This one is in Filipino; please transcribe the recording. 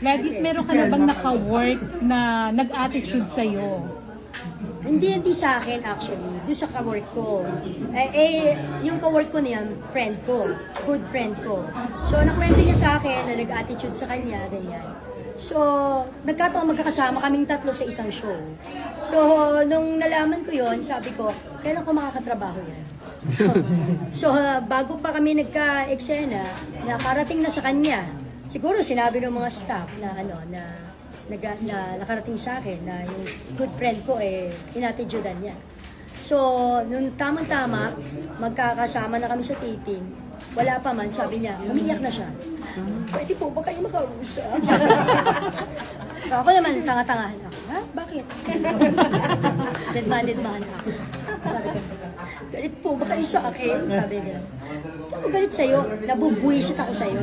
Gladys, meron ka na bang naka-work na nag-attitude sa'yo? Hindi sa akin actually, doon sa ka-work ko. Yung ka-work ko na yan, friend ko, good friend ko. So, nakwento niya sa akin na nag-attitude sa kanya, ganyan. So, nagkataon magkakasama kaming tatlo sa isang show. So, nung nalaman ko yon, sabi ko, kailan ko makakatrabaho yan? So, bago pa kami nagka-eksena, nakarating na sa kanya. Siguro sinabi ng mga staff na na nakarating sa akin na yung good friend ko inatitudean niya. So, nung tamang-tama, magkakasama na kami sa taping, wala pa man, sabi niya, umiiyak na siya. Pwede po ba kayo makausap? So, ako naman, tanga-tangahan ako. Ha? Bakit? Deadman ako. Sabi ko, galit po ba kayo sa akin? Sabi niya. Hindi ako galit sa'yo, nabubuwisit ako sa'yo.